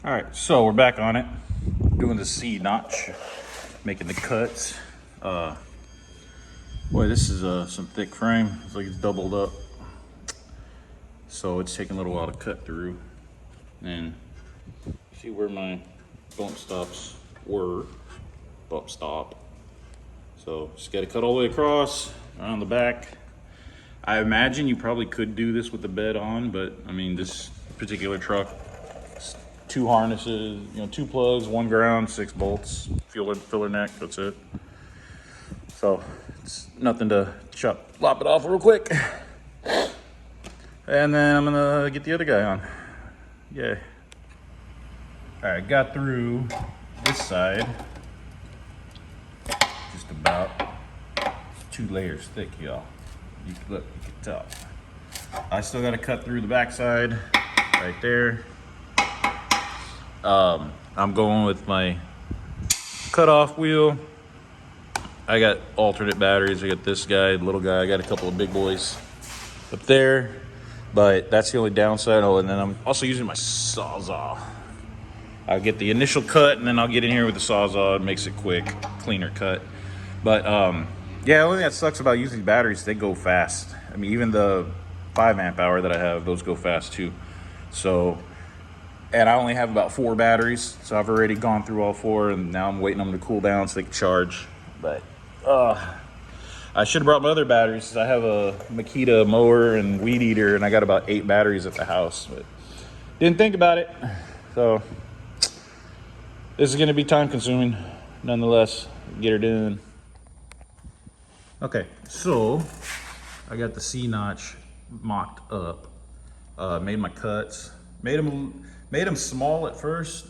All right, so we're back on it, doing the C notch, making the cuts. Boy, this is some thick frame. It's like it's doubled up, so it's taking a little while to cut through. And see where my bump stops were. Bump stop. So just got to cut all the way across, around the back. I imagine you probably could do this with the bed on, but I mean, this particular truck, 2 harnesses, 2 plugs, 1 ground, 6 bolts, filler neck, that's it. So it's nothing to lop it off real quick. And then I'm gonna get the other guy on. Yay. All right, got through this side. Just about 2 layers thick, y'all. You can tell. I still gotta cut through the backside right there. I'm going with my cutoff wheel. I got alternate batteries. I got this guy, the little guy. I got a couple of big boys up there, but that's the only downside. Oh, and then I'm also using my Sawzall. I'll get the initial cut, and then I'll get in here with the Sawzall. It makes it quick, cleaner cut. But yeah, the only thing that sucks about using batteries, they go fast. I mean, even the 5 amp hour that I have, those go fast too. So, and I only have about 4 batteries, so I've already gone through all 4, and now I'm waiting on them to cool down so they can charge. But I should have brought my other batteries. I have a Makita mower and weed eater, and I got about 8 batteries at the house, but didn't think about it. So this is going to be time consuming, nonetheless. Get her done. Okay, so I got the C notch mocked up. Made my cuts. Made them small at first,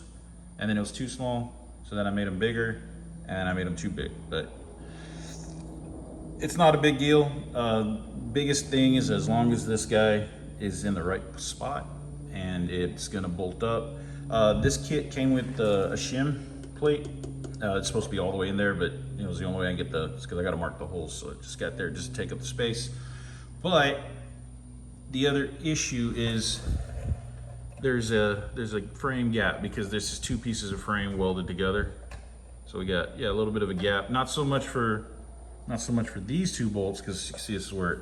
and then it was too small. So then I made them bigger, and I made them too big. But it's not a big deal. Biggest thing is as long as this guy is in the right spot and it's gonna bolt up. This kit came with a shim plate. It's supposed to be all the way in there, but it was the only way I can get because I gotta mark the holes, so it just got there just to take up the space. But the other issue is there's a frame gap because this is 2 pieces of frame welded together. So we got, a little bit of a gap. Not so much for these 2 bolts, because you can see this is where it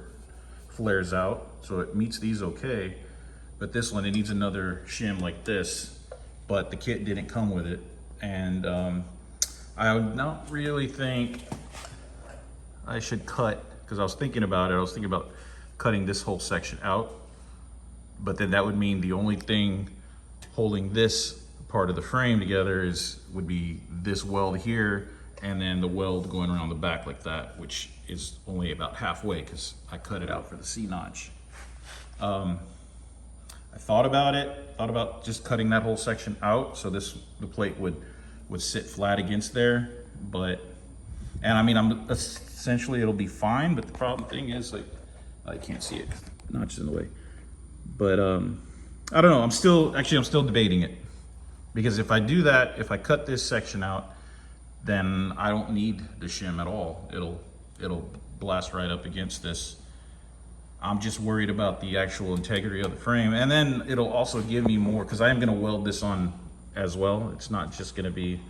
flares out. So it meets these okay. But this one, it needs another shim like this, but the kit didn't come with it. And I would not really think I should cut, because I was thinking about it. I was thinking about cutting this whole section out, but then that would mean the only thing holding this part of the frame together would be this weld here, and then the weld going around the back like that, which is only about halfway because I cut it out for the C notch. I thought about just cutting that whole section out so the plate would sit flat against there, and I mean, essentially it'll be fine, but the problem thing is, like, I can't see it, notch in the way. But I don't know, I'm still debating it, because if I do that, if I cut this section out, then I don't need the shim at all. It'll blast right up against this. I'm just worried about the actual integrity of the frame, and then it'll also give me more, because I am going to weld this on as well. It's not just going to be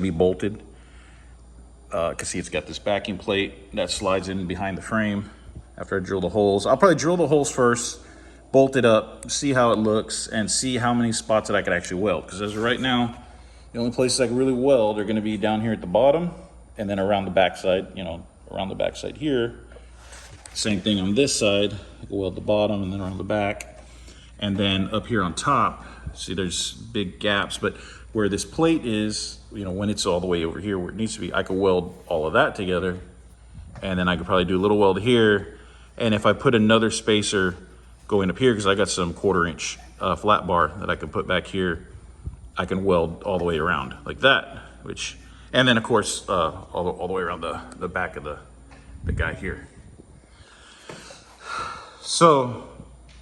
bolted. Because see, it's got this backing plate that slides in behind the frame after I drill the holes. I'll probably drill the holes first, bolt it up, see how it looks, and see how many spots that I could actually weld. Because as of right now, the only places I can really weld are going to be down here at the bottom, and then around the backside, around the backside here. Same thing on this side. I can weld the bottom and then around the back. And then up here on top, see there's big gaps, but where this plate is, when it's all the way over here where it needs to be, I could weld all of that together. And then I could probably do a little weld here. And if I put another spacer going up here, because I got some 1/4 inch flat bar that I can put back here, I can weld all the way around like that, and then of course, all the way around the back of the guy here. So,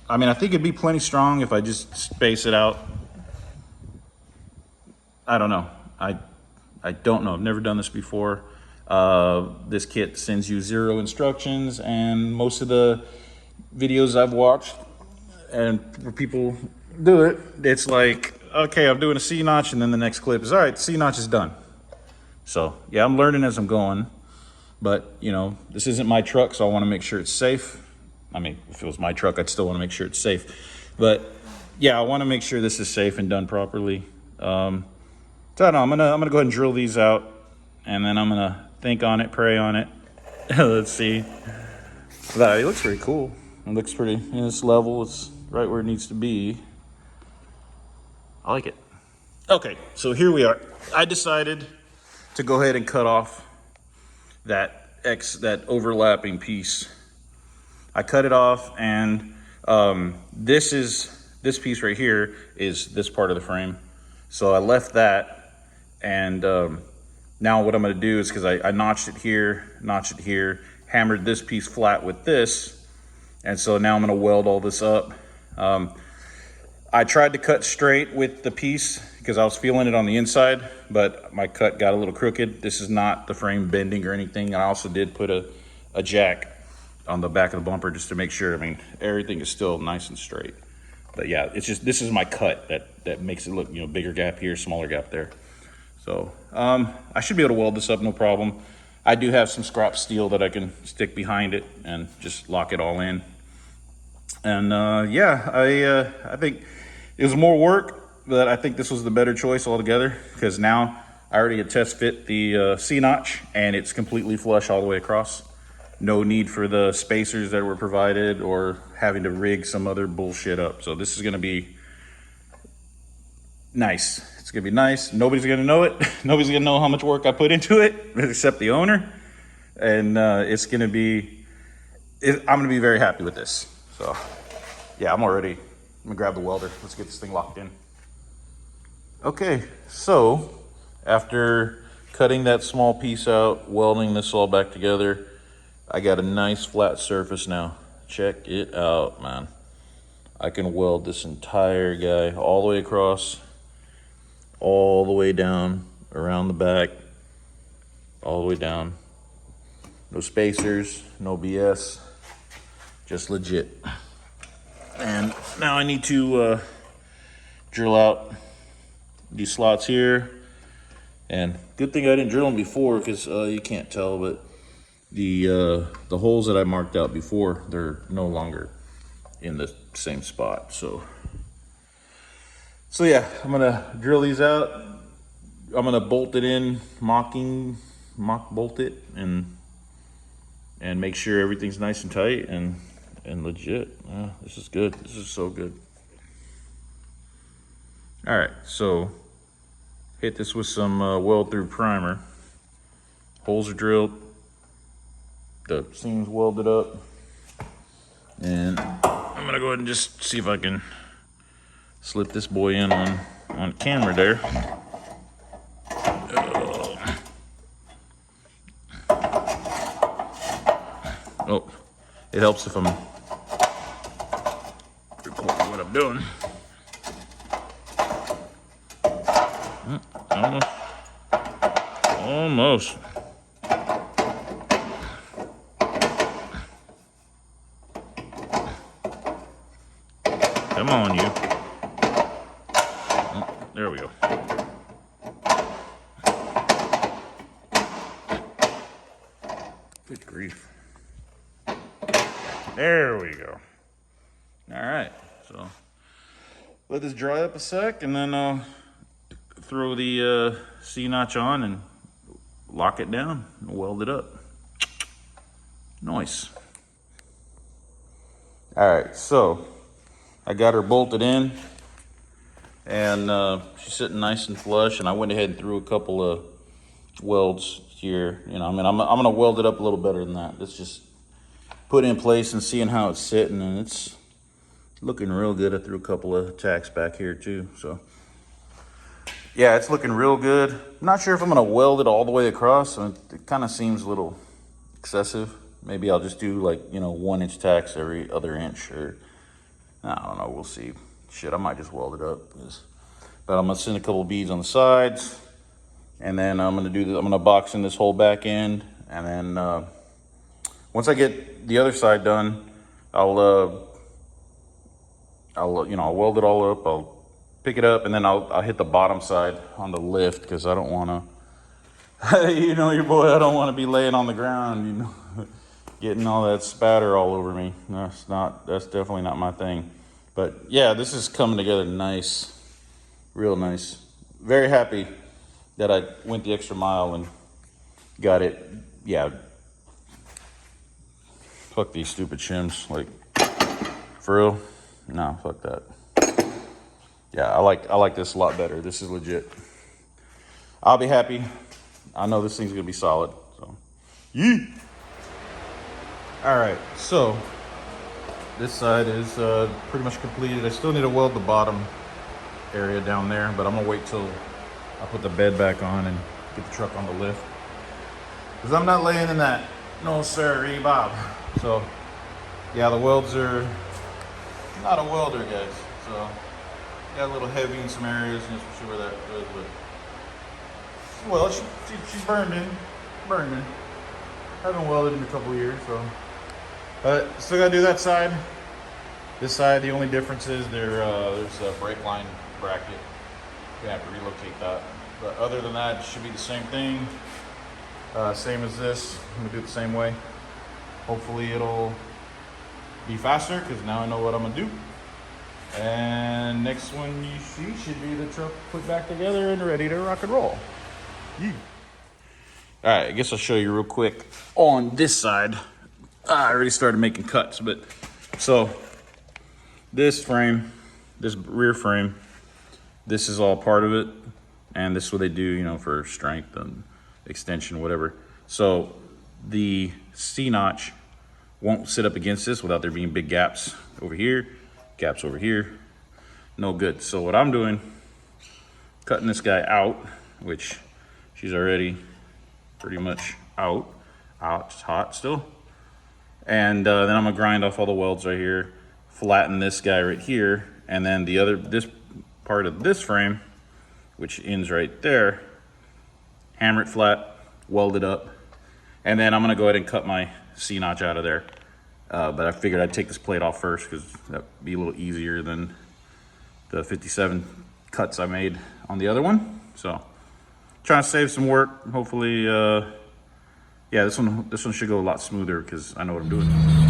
I mean, I think it'd be plenty strong if I just space it out. I don't know. I don't know. I've never done this before. This kit sends you 0 instructions, and most of the videos I've watched and for people do it, it's like, okay, I'm doing a C-notch, and then the next clip is, all right, C-notch is done. So yeah, I'm learning as I'm going, but you know, this isn't my truck, so I want to make sure it's safe. I mean, if it was my truck, I'd still want to make sure it's safe, but yeah, I want to make sure this is safe and done properly. So I don't know, I'm gonna go ahead and drill these out, and then I'm gonna think on it, pray on it. Let's see. But it looks pretty cool. It looks pretty, in this level, it's right where it needs to be. I like it. Okay, so here we are. I decided to go ahead and cut off that overlapping piece. I cut it off, and this piece right here is this part of the frame. So I left that, and now what I'm gonna do is, because I notched it here, hammered this piece flat with this, and so now I'm gonna weld all this up. I tried to cut straight with the piece because I was feeling it on the inside, but my cut got a little crooked. This is not the frame bending or anything. I also did put a jack on the back of the bumper just to make sure. I mean, everything is still nice and straight. But yeah, it's just, this is my cut that makes it look, you know, bigger gap here, smaller gap there. So I should be able to weld this up, no problem. I do have some scrap steel that I can stick behind it and just lock it all in. And yeah, I think it was more work, but I think this was the better choice altogether, because now I already had test fit the C-notch, and it's completely flush all the way across. No need for the spacers that were provided or having to rig some other bullshit up. So this is gonna be nice. It's gonna be nice. Nobody's gonna know it. Nobody's gonna know how much work I put into it except the owner. And it's gonna be, I'm gonna be very happy with this. So yeah, I'm gonna grab the welder. Let's get this thing locked in. Okay, so after cutting that small piece out, welding this all back together, I got a nice flat surface now. Check it out, man. I can weld this entire guy all the way across, all the way down, around the back, all the way down. No spacers, no BS, just legit. And now I need to drill out these slots here. And good thing I didn't drill them before, because you can't tell, but the holes that I marked out before, they're no longer in the same spot. So yeah, I'm gonna drill these out. I'm gonna bolt it in, mock bolt it, and make sure everything's nice and tight and legit. This is good. This is so good. All right, so hit this with some weld through primer. Holes are drilled, the seams welded up, and I'm gonna go ahead and just see if I can slip this boy in on camera there. Oh, it helps if I'm recording what I'm doing. Almost. Come on, you. Oh, there we go. Good grief. There we go. All right, so let this dry up a sec, and then I'll throw the C-notch on and lock it down and weld it up. Nice. All right, so I got her bolted in, and she's sitting nice and flush, and I went ahead and threw a couple of welds here. You know, I mean, I'm gonna weld it up a little better than that. Let's just put it in place and seeing how it's sitting, and it's looking real good. I threw a couple of tacks back here too, so yeah, it's looking real good. I'm not sure if I'm gonna weld it all the way across. It kind of seems a little excessive. Maybe I'll just do, like, you know, 1-inch tacks every other inch, or I don't know, we'll see. Shit, I might just weld it up. But I'm gonna send a couple beads on the sides, and then I'm gonna box in this whole back end, and then once I get the other side done, I'll I'll weld it all up. I'll pick it up, and then I'll hit the bottom side on the lift because I don't want to, your boy, I don't want to be laying on the ground, getting all that spatter all over me. That's definitely not my thing. But yeah, this is coming together nice, real nice. Very happy that I went the extra mile and got it. Yeah. Fuck these stupid shims. Like, for real? No, fuck that. Yeah, I like this a lot better. This is legit. I'll be happy. I know this thing's gonna be solid. So, yee. All right, so this side is pretty much completed. I still need to weld the bottom area down there, but I'm gonna wait till I put the bed back on and get the truck on the lift. Because I'm not laying in that, no sir, Bob. So, yeah, the welds are not a welder, guys. So, got a little heavy in some areas, and just see where that goes. But, well, she's burned in. I haven't welded in a couple of years, so. But still gotta do that side. This side, the only difference is there's a brake line bracket. You're gonna have to relocate that. But other than that, it should be the same thing. Same as this. I'm gonna do it the same way. Hopefully it'll be faster because now I know what I'm gonna do. And next one you see should be the truck put back together and ready to rock and roll. Yeah. All right, I guess I'll show you real quick on this side. I already started making cuts, but so this frame, this rear frame, this is all part of it, and this is what they do, for strength and extension, whatever. So the C-notch won't sit up against this without there being big gaps over here, gaps over here. No good. So what I'm doing, cutting this guy out, which she's already pretty much out. It's hot still. And then I'm gonna grind off all the welds right here, flatten this guy right here, and then this part of this frame, which ends right there, hammer it flat, weld it up, and then I'm gonna go ahead and cut my C-notch out of there. But I figured I'd take this plate off first because that'd be a little easier than the 57 cuts I made on the other one. So trying to save some work. Hopefully, yeah, this one should go a lot smoother because I know what I'm doing.